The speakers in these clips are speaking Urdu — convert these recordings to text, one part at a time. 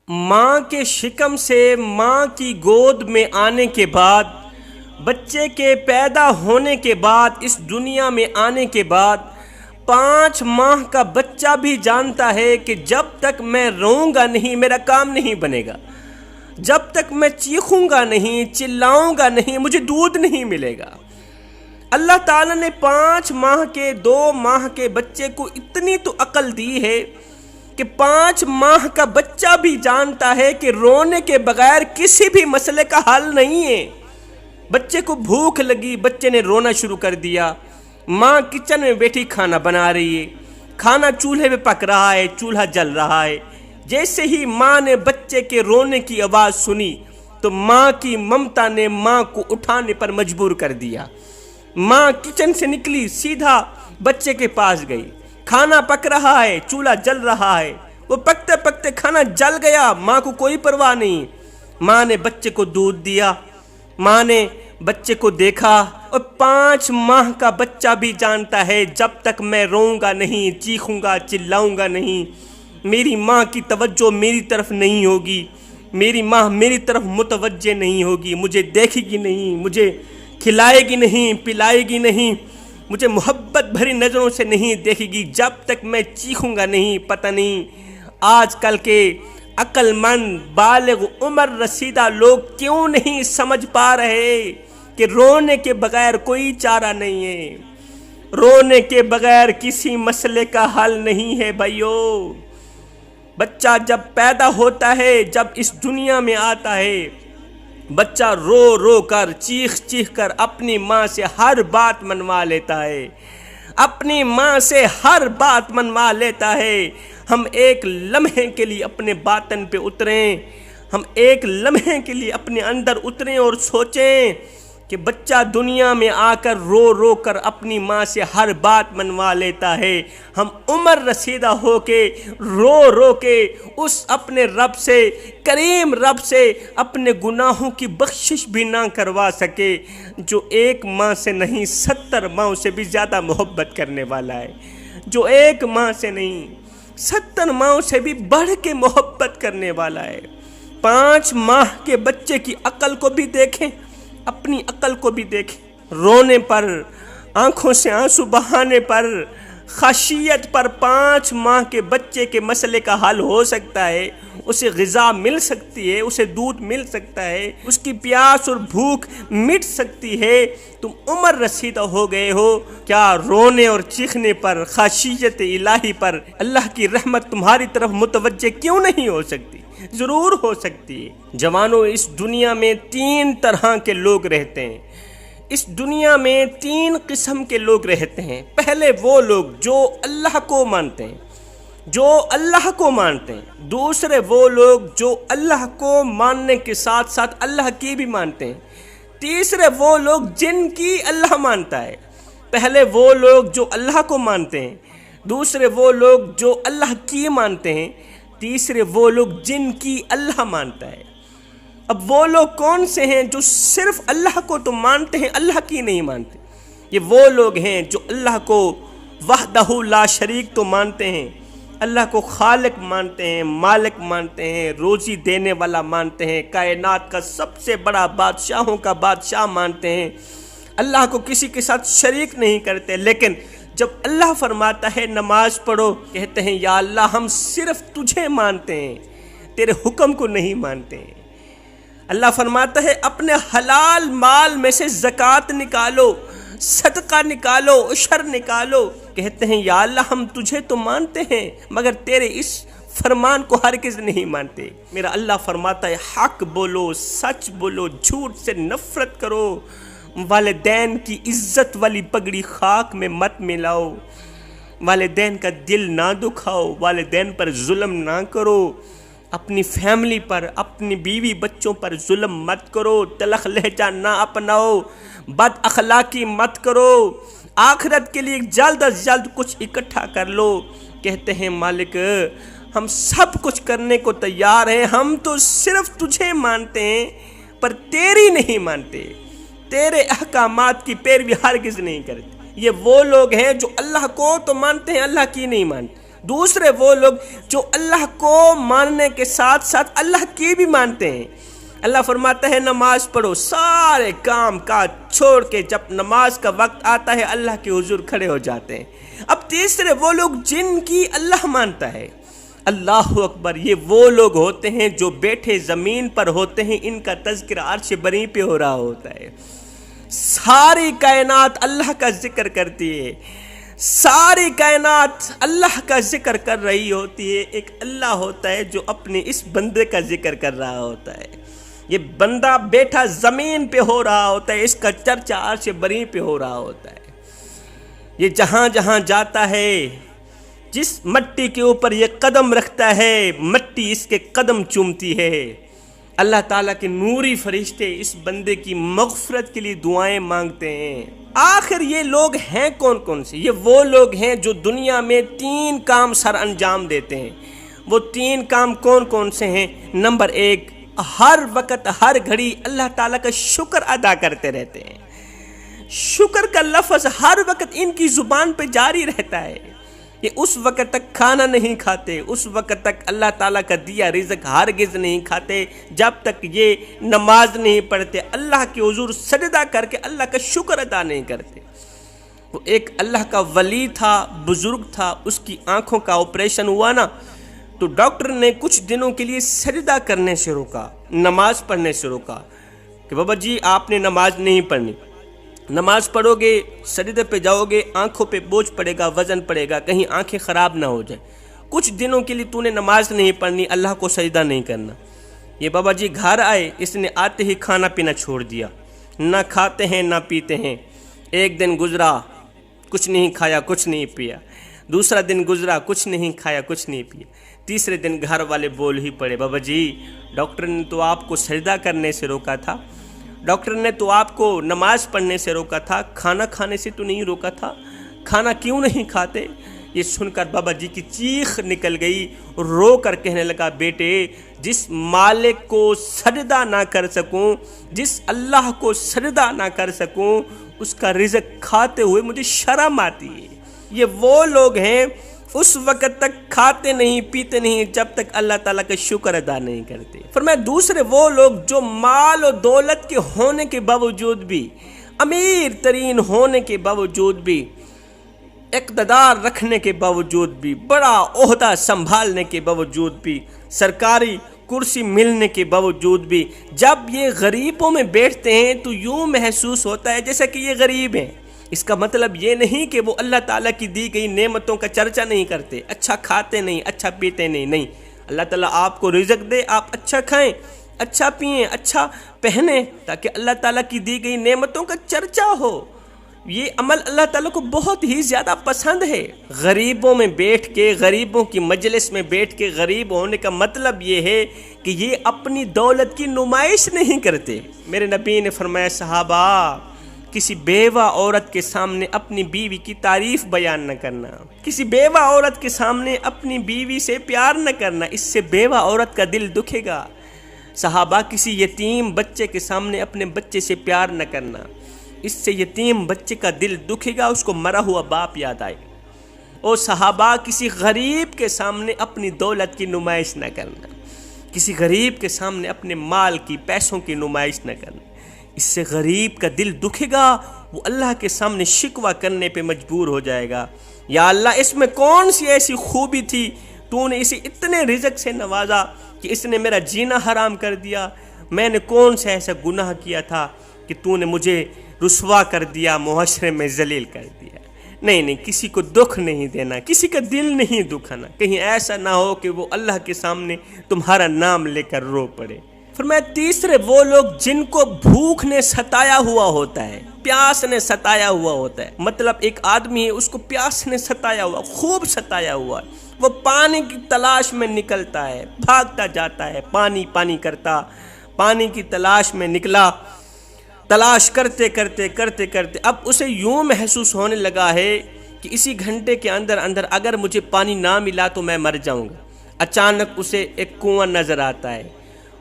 ماں کے شکم سے ماں کی گود میں آنے کے بعد، بچے کے پیدا ہونے کے بعد، اس دنیا میں آنے کے بعد 5 ماہ کا بچہ بھی جانتا ہے کہ جب تک میں روؤں گا نہیں میرا کام نہیں بنے گا، جب تک میں چیخوں گا نہیں، چلاؤں گا نہیں، مجھے دودھ نہیں ملے گا۔ اللہ تعالیٰ نے 5 ماہ کے 2 ماہ کے بچے کو اتنی تو عقل دی ہے کہ 5 ماہ کا بچہ بھی جانتا ہے کہ رونے کے بغیر کسی بھی مسئلے کا حل نہیں ہے۔ بچے کو بھوک لگی، بچے نے رونا شروع کر دیا، ماں کچن میں بیٹھی کھانا بنا رہی ہے، کھانا چولہے پہ پک رہا ہے، چولہا جل رہا ہے۔ جیسے ہی ماں نے بچے کے رونے کی آواز سنی تو ماں کی ممتا نے ماں کو اٹھانے پر مجبور کر دیا۔ ماں کچن سے نکلی، سیدھا بچے کے پاس گئی۔ کھانا پک رہا ہے، چولہا جل رہا ہے، وہ پکتے پکتے کھانا جل گیا، ماں کو کوئی پرواہ نہیں۔ ماں نے بچے کو دودھ دیا، ماں نے بچے کو دیکھا، اور 5 ماہ کا بچہ بھی جانتا ہے جب تک میں روؤں گا نہیں، چیخوں گا، چلاؤں گا نہیں، میری ماں کی توجہ میری طرف نہیں ہوگی، میری ماں میری طرف متوجہ نہیں ہوگی، مجھے دیکھے گی نہیں، مجھے کھلائے گی نہیں، پلائے گی نہیں، مجھے محبت بھری نظروں سے نہیں دیکھے گی جب تک میں چیخوں گا نہیں۔ پتہ نہیں آج کل کے عقل مند بالغ عمر رسیدہ لوگ کیوں نہیں سمجھ پا رہے کہ رونے کے بغیر کوئی چارہ نہیں ہے، رونے کے بغیر کسی مسئلے کا حل نہیں ہے بھائیو۔ بچہ جب پیدا ہوتا ہے، جب اس دنیا میں آتا ہے، بچہ رو رو کر، چیخ چیخ کر اپنی ماں سے ہر بات منوا لیتا ہے، اپنی ماں سے ہر بات منوا لیتا ہے۔ ہم ایک لمحے کے لیے اپنے باطن پہ اتریں، ہم ایک لمحے کے لیے اپنے اندر اتریں اور سوچیں کہ بچہ دنیا میں آ کر رو رو کر اپنی ماں سے ہر بات منوا لیتا ہے۔ ہم عمر رسیدہ ہو کے رو رو کے اس اپنے رب سے، کریم رب سے، اپنے گناہوں کی بخشش بھی نہ کروا سکے، جو ایک ماں سے نہیں 70 ماں سے بھی زیادہ محبت کرنے والا ہے، جو ایک ماں سے نہیں 70 ماں سے بھی بڑھ کے محبت کرنے والا ہے۔ 5 ماہ کے بچے کی عقل کو بھی دیکھیں، اپنی عقل کو بھی دیکھیں۔ رونے پر، آنکھوں سے آنسو بہانے پر، خشیت پر 5 ماہ کے بچے کے مسئلے کا حل ہو سکتا ہے، اسے غذا مل سکتی ہے، اسے دودھ مل سکتا ہے، اس کی پیاس اور بھوک مٹ سکتی ہے۔ تم عمر رسیدہ ہو گئے ہو، کیا رونے اور چیخنے پر، خشیت الہی پر اللہ کی رحمت تمہاری طرف متوجہ کیوں نہیں ہو سکتی؟ ضرور ہو سکتی ہے۔ جوانوں، اس دنیا میں 3 طرح کے لوگ رہتے ہیں، اس دنیا میں 3 قسم کے لوگ رہتے ہیں۔ پہلے وہ لوگ جو اللہ کو مانتے ہیں، جو اللہ کو مانتے ہیں۔ دوسرے وہ لوگ جو اللہ کو ماننے کے ساتھ ساتھ اللہ کی بھی مانتے ہیں۔ تیسرے وہ لوگ جن کی اللہ مانتا ہے۔ پہلے وہ لوگ جو اللہ کو مانتے ہیں، دوسرے وہ لوگ جو اللہ کی مانتے ہیں، تیسرے وہ لوگ جن کی اللہ مانتا ہے۔ اب وہ لوگ کون سے ہیں جو صرف اللہ کو تو مانتے ہیں، اللہ کی نہیں مانتے؟ یہ وہ لوگ ہیں جو اللہ کو وحدہ لا شریک تو مانتے ہیں، اللہ کو خالق مانتے ہیں، مالک مانتے ہیں، روزی دینے والا مانتے ہیں، کائنات کا سب سے بڑا بادشاہوں کا بادشاہ مانتے ہیں، اللہ کو کسی کے ساتھ شریک نہیں کرتے۔ لیکن جب اللہ فرماتا ہے نماز پڑھو، کہتے ہیں یا اللہ ہم صرف تجھے مانتے ہیں، تیرے حکم کو نہیں مانتے ہیں۔ اللہ فرماتا ہے اپنے حلال مال میں سے زکوٰۃ نکالو، صدقہ نکالو، عشر نکالو، کہتے ہیں یا اللہ ہم تجھے تو مانتے ہیں مگر تیرے اس فرمان کو ہرگز نہیں مانتے۔ میرا اللہ فرماتا ہے حق بولو، سچ بولو، جھوٹ سے نفرت کرو، والدین کی عزت والی پگڑی خاک میں مت ملاؤ، والدین کا دل نہ دکھاؤ، والدین پر ظلم نہ کرو، اپنی فیملی پر، اپنی بیوی بچوں پر ظلم مت کرو، تلخ لہجہ نہ اپناؤ، بد اخلاقی مت کرو، آخرت کے لیے جلد از جلد کچھ اکٹھا کر لو۔ کہتے ہیں مالک ہم سب کچھ کرنے کو تیار ہیں، ہم تو صرف تجھے مانتے ہیں پر تیری نہیں مانتے، تیرے احکامات کی پیروی ہرگز نہیں کرتے۔ یہ وہ لوگ ہیں جو اللہ کو تو مانتے ہیں، اللہ کی نہیں مانتے۔ دوسرے وہ لوگ جو اللہ کو ماننے کے ساتھ ساتھ اللہ کی بھی مانتے ہیں۔ اللہ فرماتا ہے نماز پڑھو، سارے کام کاج چھوڑ کے جب نماز کا وقت آتا ہے اللہ کے حضور کھڑے ہو جاتے ہیں۔ اب تیسرے وہ لوگ جن کی اللہ مانتا ہے، اللہ اکبر، یہ وہ لوگ ہوتے ہیں جو بیٹھے زمین پر ہوتے ہیں، ان کا تذکرہ عرش بری پہ ہو رہا ہوتا ہے۔ ساری کائنات اللہ کا ذکر کرتی ہے، ساری کائنات اللہ کا ذکر کر رہی ہوتی ہے، ایک اللہ ہوتا ہے جو اپنے اس بندے کا ذکر کر رہا ہوتا ہے۔ یہ بندہ بیٹھا زمین پہ ہو رہا ہوتا ہے، اس کا چرچا عرش بری پہ ہو رہا ہوتا ہے۔ یہ جہاں جہاں جاتا ہے، جس مٹی کے اوپر یہ قدم رکھتا ہے، مٹی اس کے قدم چومتی ہے۔ اللہ تعالیٰ کے نوری فرشتے اس بندے کی مغفرت کے لیے دعائیں مانگتے ہیں۔ آخر یہ لوگ ہیں کون کون سے؟ یہ وہ لوگ ہیں جو دنیا میں 3 کام سر انجام دیتے ہیں۔ وہ 3 کام کون کون سے ہیں؟ نمبر 1، ہر وقت ہر گھڑی اللہ تعالیٰ کا شکر ادا کرتے رہتے ہیں۔ شکر کا لفظ ہر وقت ان کی زبان پہ جاری رہتا ہے۔ یہ اس وقت تک کھانا نہیں کھاتے، اس وقت تک اللہ تعالیٰ کا دیا رزق ہرگز نہیں کھاتے جب تک یہ نماز نہیں پڑھتے، اللہ کے حضور سجدہ کر کے اللہ کا شکر ادا نہیں کرتے۔ وہ ایک اللہ کا ولی تھا، بزرگ تھا، اس کی آنکھوں کا آپریشن ہوا نا، تو ڈاکٹر نے کچھ دنوں کے لیے سجدہ کرنے سے روکا، نماز پڑھنے سے روکا کہ بابا جی آپ نے نماز نہیں پڑھنی، نماز پڑھو گے سجدے پہ جاؤ گے آنکھوں پہ بوجھ پڑے گا، وزن پڑے گا، کہیں آنکھیں خراب نہ ہو جائے، کچھ دنوں کے لیے تو نے نماز نہیں پڑھنی، اللہ کو سجدہ نہیں کرنا۔ یہ بابا جی گھر آئے، اس نے آتے ہی کھانا پینا چھوڑ دیا، نہ کھاتے ہیں نہ پیتے ہیں۔ ایک دن گزرا، کچھ نہیں کھایا کچھ نہیں پیا، دوسرا دن گزرا، کچھ نہیں کھایا کچھ نہیں پیا، تیسرے دن گھر والے بول ہی پڑے بابا جی ڈاکٹر نے تو آپ کو سجدہ کرنے سے روکا تھا، ڈاکٹر نے تو آپ کو نماز پڑھنے سے روکا تھا، کھانا کھانے سے تو نہیں روکا تھا، کھانا کیوں نہیں کھاتے؟ یہ سن کر بابا جی کی چیخ نکل گئی، رو کر کہنے لگا بیٹے جس مالک کو سجدہ نہ کر سکوں، جس اللہ کو سجدہ نہ کر سکوں، اس کا رزق کھاتے ہوئے مجھے شرم آتی ہے۔ یہ وہ لوگ ہیں اس وقت تک کھاتے نہیں پیتے نہیں جب تک اللہ تعالیٰ کا شکر ادا نہیں کرتے۔ فرمایا دوسرے وہ لوگ جو مال و دولت کے ہونے کے باوجود بھی، امیر ترین ہونے کے باوجود بھی، اقتدار رکھنے کے باوجود بھی، بڑا عہدہ سنبھالنے کے باوجود بھی، سرکاری کرسی ملنے کے باوجود بھی، جب یہ غریبوں میں بیٹھتے ہیں تو یوں محسوس ہوتا ہے جیسا کہ یہ غریب ہیں۔ اس کا مطلب یہ نہیں کہ وہ اللہ تعالیٰ کی دی گئی نعمتوں کا چرچا نہیں کرتے، اچھا کھاتے نہیں، اچھا پیتے نہیں، اللہ تعالیٰ آپ کو رزق دے، آپ اچھا کھائیں، اچھا پئیں، اچھا پہنیں، تاکہ اللہ تعالیٰ کی دی گئی نعمتوں کا چرچا ہو۔ یہ عمل اللہ تعالیٰ کو بہت ہی زیادہ پسند ہے۔ غریبوں میں بیٹھ کے، غریبوں کی مجلس میں بیٹھ کے غریب ہونے کا مطلب یہ ہے کہ یہ اپنی دولت کی نمائش نہیں کرتے۔ میرے نبی نے فرمایا صحابہ کسی بیوہ عورت کے سامنے اپنی بیوی کی تعریف بیان نہ کرنا، کسی بیوہ عورت کے سامنے اپنی بیوی سے پیار نہ کرنا، اس سے بیوہ عورت کا دل دکھے گا۔ صحابہ کسی یتیم بچے کے سامنے اپنے بچے سے پیار نہ کرنا، اس سے یتیم بچے کا دل دکھے گا، اس کو مرا ہوا باپ یاد آئے۔ اور صحابہ کسی غریب کے سامنے اپنی دولت کی نمائش نہ کرنا، کسی غریب کے سامنے اپنے مال کی پیسوں کی نمائش نہ کرنا، اس سے غریب کا دل دکھے گا، وہ اللہ کے سامنے شکوہ کرنے پہ مجبور ہو جائے گا، یا اللہ اس میں کون سی ایسی خوبی تھی، تو نے اسے اتنے رزق سے نوازا کہ اس نے میرا جینا حرام کر دیا، میں نے کون سا ایسا گناہ کیا تھا کہ تو نے مجھے رسوا کر دیا، معاشرے میں ذلیل کر دیا۔ نہیں، کسی کو دکھ نہیں دینا، کسی کا دل نہیں دکھانا، کہیں ایسا نہ ہو کہ وہ اللہ کے سامنے تمہارا نام لے کر رو پڑے۔ فرمایا تیسرے وہ لوگ جن کو بھوک نے ستایا ہوا ہوتا ہے، پیاس نے ستایا ہوا ہوتا ہے، مطلب ایک آدمی ہے اس کو پیاس نے ستایا ہوا، خوب ستایا ہوا ہے، وہ پانی کی تلاش میں نکلتا ہے، بھاگتا جاتا ہے، پانی کرتا، پانی کی تلاش میں نکلا، تلاش کرتے اب اسے یوں محسوس ہونے لگا ہے کہ اسی گھنٹے کے اندر اگر مجھے پانی نہ ملا تو میں مر جاؤں گا۔ اچانک اسے ایک کنواں نظر آتا ہے،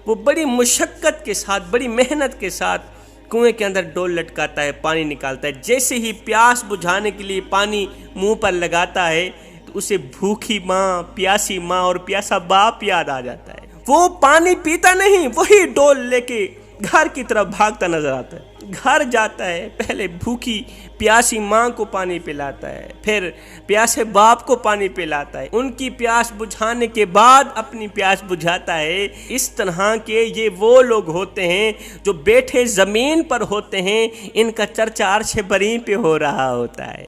وہ بڑی مشقت کے ساتھ، بڑی محنت کے ساتھ کنویں کے اندر ڈول لٹکاتا ہے، پانی نکالتا ہے۔ جیسے ہی پیاس بجھانے کے لیے پانی منہ پر لگاتا ہے تو تو اسے بھوکی ماں، پیاسی ماں اور پیاسا باپ یاد آ جاتا ہے۔ وہ پانی پیتا نہیں، وہی ڈول لے کے گھر کی طرف بھاگتا نظر آتا ہے۔ گھر جاتا ہے، پہلے بھوکی پیاسی ماں کو پانی پلاتا ہے، پھر پیاسے باپ کو پانی پلاتا ہے، ان کی پیاس بجھانے کے بعد اپنی پیاس بجھاتا ہے۔ اس طرح کے یہ وہ لوگ ہوتے ہیں جو بیٹھے زمین پر ہوتے ہیں، ان کا چرچا عرش بری پہ ہو رہا ہوتا ہے۔